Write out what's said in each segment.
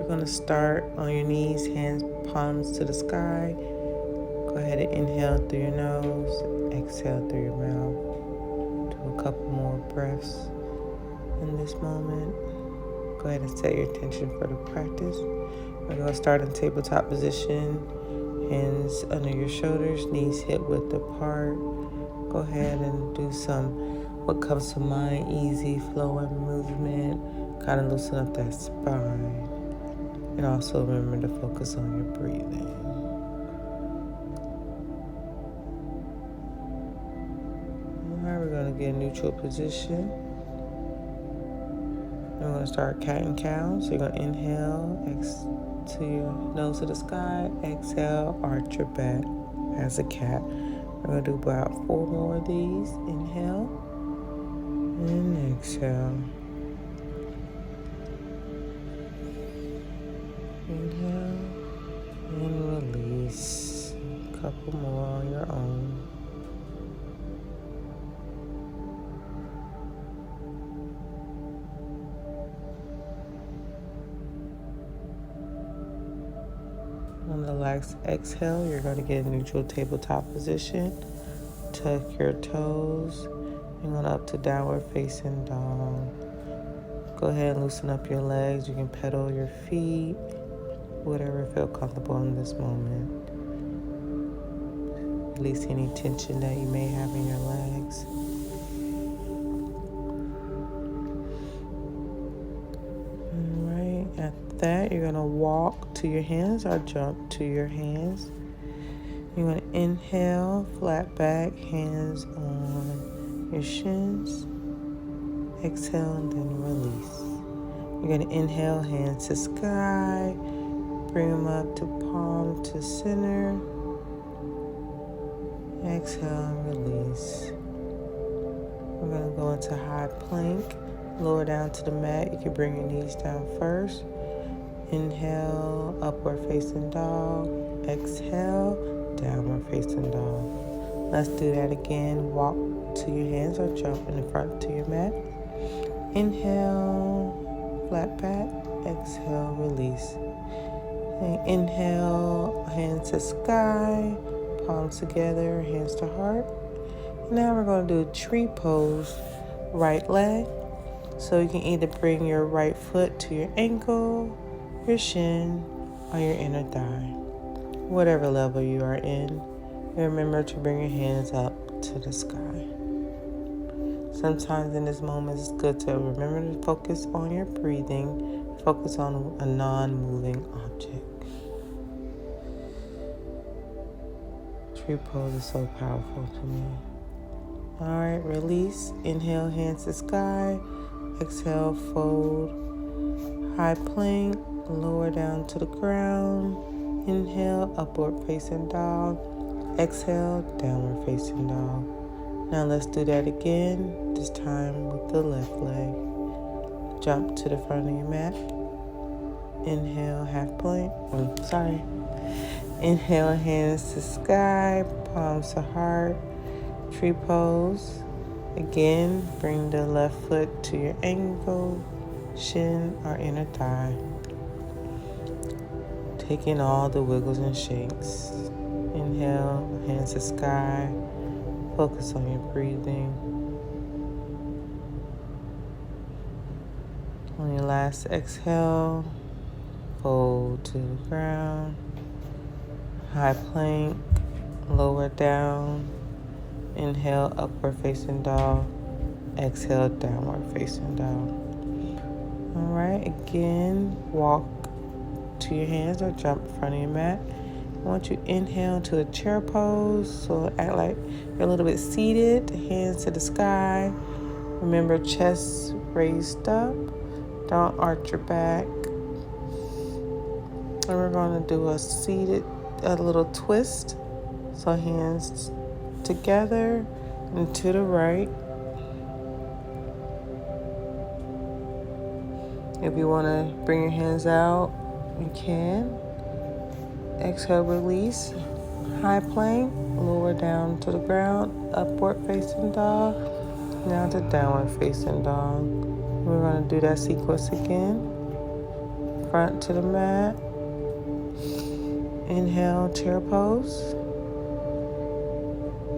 we're going to start on your knees, hands, palms to the sky. Go ahead and inhale through your nose, exhale through your mouth. Do a couple more breaths in this moment. Go ahead and set your intention for the practice. We're going to start in tabletop position, hands under your shoulders, knees hip width apart. Go ahead and do what comes to mind, easy flowing movement. Kind of loosen up that spine. And also remember to focus on your breathing. Alright, we're going to get a neutral position. And we're going to start cat and cow. So you're going to inhale to your nose to the sky. Exhale, arch your back as a cat. We're going to do about 4 more of these. Inhale and exhale. Inhale and release. A couple more on your own. On the last exhale, you're going to get a neutral tabletop position. Tuck your toes and go up to downward facing dog. Go ahead and loosen up your legs. You can pedal your feet, whatever feel comfortable in this moment. Release any tension that you may have in your legs. Alright, after that, you're going to walk to your hands or jump to your hands. You're going to inhale, flat back, hands on your shins. Exhale and then release. You're going to inhale, hands to sky. Bring them up to palm to center. Exhale and release. We're going to go into high plank. Lower down to the mat. You can bring your knees down first. Inhale, upward facing dog. Exhale, downward facing dog. Let's do that again. Walk to your hands or jump in the front to your mat. Inhale, flat back. Exhale, release. And inhale, hands to sky, palms together, hands to heart. Now we're going to do a tree pose, right leg. So you can either bring your right foot to your ankle, your shin, or your inner thigh. Whatever level you are in, remember to bring your hands up to the sky. Sometimes in this moment, it's good to remember to focus on your breathing, focus on a non-moving object. Tree pose is so powerful to me. Alright, release. Inhale, hands to sky. Exhale, fold. High plank, lower down to the ground. Inhale, upward facing dog. Exhale, downward facing dog. Now let's do that again, this time with the left leg. Jump to the front of your mat. Inhale, half plank. Inhale, hands to sky, palms to heart. Tree pose. Again, bring the left foot to your ankle, shin, or inner thigh. Taking all the wiggles and shakes. Inhale, hands to sky. Focus on your breathing. On your last exhale, fold to the ground. High plank, lower down. Inhale, upward facing dog. Exhale, downward facing dog. Alright, again, walk to your hands or jump in front of your mat. I want you to inhale to a chair pose. So act like you're a little bit seated, hands to the sky. Remember, chest raised up. Don't arch your back. And we're going to do a little twist. So hands together and to the right. If you want to bring your hands out, you can. Exhale, release. High plank, lower down to the ground, upward facing dog, now to downward facing dog. We're going to do that sequence again. front to the mat. Inhale, chair pose.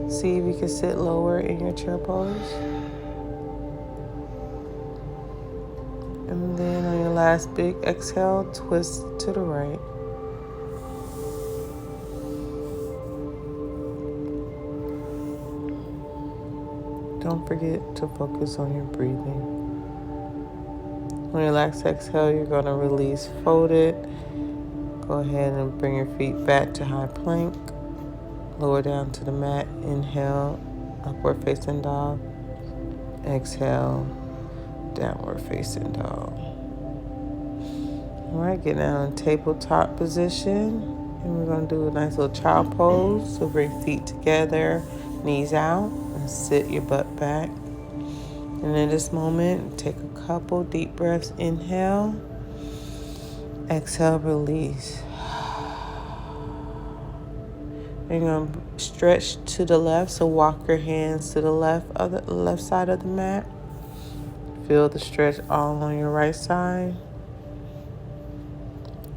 See if you can sit lower in your chair pose. And then on your last big exhale, twist to the right. Don't forget to focus on your breathing. On your last exhale, you're going to release folded. Go ahead and bring your feet back to high plank. Lower down to the mat. Inhale, upward facing dog. Exhale, downward facing dog. All right, get down in tabletop position. And we're going to do a nice little child pose. So bring feet together, knees out, and sit your butt back. And in this moment, take a couple deep breaths. Inhale, exhale, release. You're going to stretch to the left, so walk your hands to the left side of the mat. Feel the stretch all on your right side.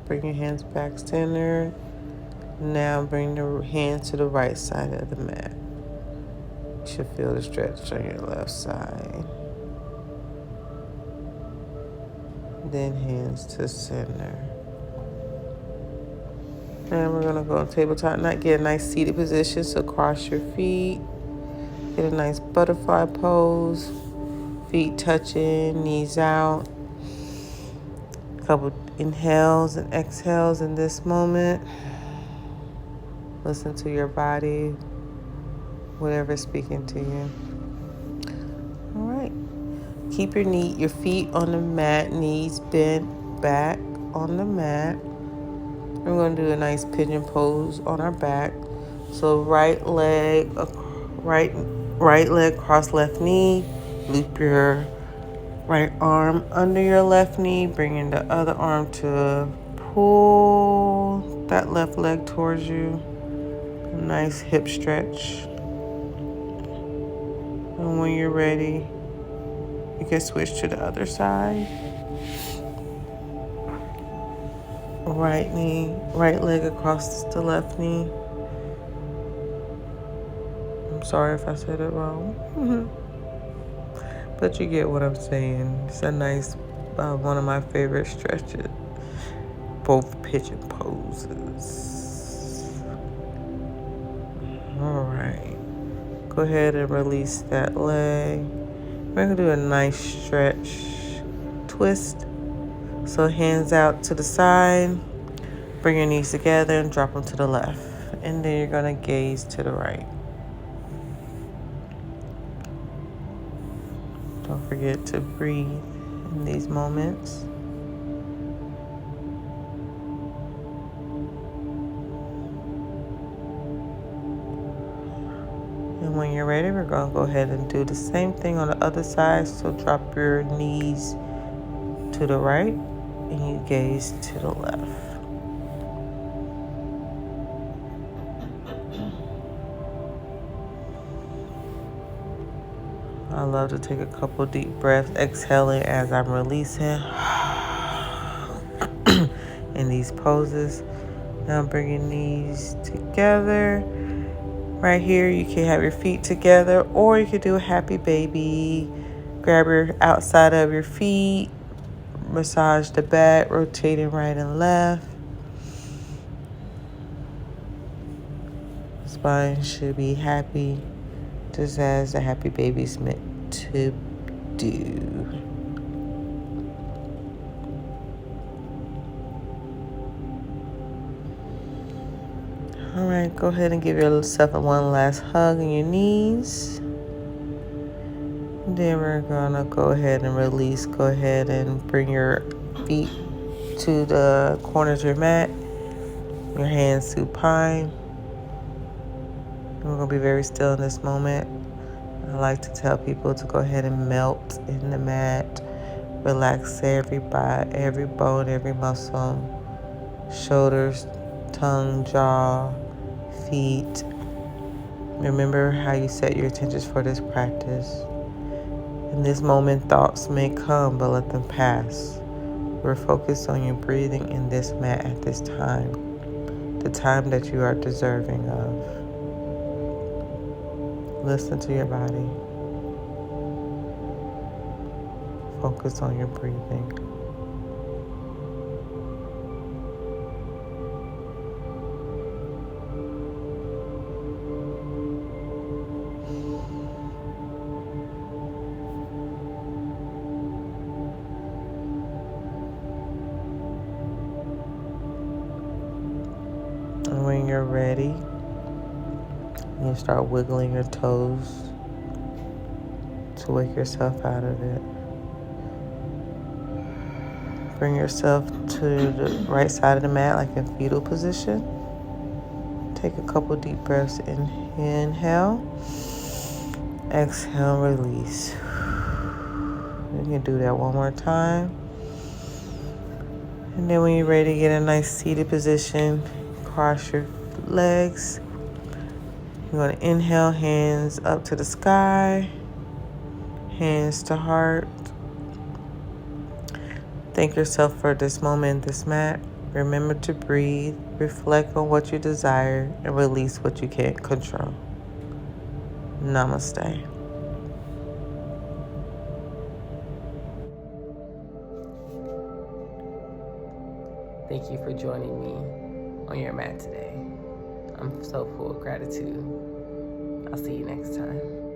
Bring your hands back centered. Now bring the hands to the right side of the mat. You should feel the stretch on your left side. Then hands to center. And we're going to go on tabletop. Not get a nice seated position, so cross your feet. Get a nice butterfly pose. Feet touching, knees out. A couple inhales and exhales in this moment. Listen to your body, whatever's speaking to you. All right. Keep your feet on the mat, knees bent back on the mat. We're going to do a nice pigeon pose on our back. So right leg cross left knee. Loop your right arm under your left knee, bringing the other arm to pull that left leg towards you. A nice hip stretch. And when you're ready, you can switch to the other side. Right leg across the left knee. I'm sorry if I said it wrong. But you get what I'm saying. It's a nice, one of my favorite stretches. Both pigeon poses. All right. Go ahead and release that leg. We're going to do a nice stretch. Twist. So hands out to the side. Bring your knees together and drop them to the left. And then you're going to gaze to the right. Don't forget to breathe in these moments. And when you're ready, we're going to go ahead and do the same thing on the other side. So drop your knees to the right and you gaze to the left. I love to take a couple deep breaths, exhaling as I'm releasing in these poses. Now bring your knees together. Right here, you can have your feet together, or you could do a happy baby. Grab your outside of your feet, massage the back, rotating right and left. Spine should be happy, just as a happy baby's meant to do. All right, go ahead and give yourself one last hug on your knees. And then we're gonna go ahead and release. Go ahead and bring your feet to the corners of your mat, your hands supine. And we're gonna be very still in this moment. I like to tell people to go ahead and melt in the mat. Relax every bone, every muscle, shoulders, tongue, jaw, feet. Remember how you set your intentions for this practice. In this moment, thoughts may come, but let them pass. We're focused on you breathing in this mat at this time, the time that you are deserving of. Listen to your body. Focus on your breathing. And when you're ready, you start wiggling your toes to wake yourself out of it. Bring yourself to the right side of the mat like in fetal position. Take a couple deep breaths. Inhale. Exhale, release. You can do that one more time. And then when you're ready to get a nice seated position, cross your legs. You're going to inhale, hands up to the sky, hands to heart. Thank yourself for this moment, this mat. Remember to breathe, reflect on what you desire, and release what you can't control. Namaste. Thank you for joining me on your mat today. I'm so full of gratitude. I'll see you next time.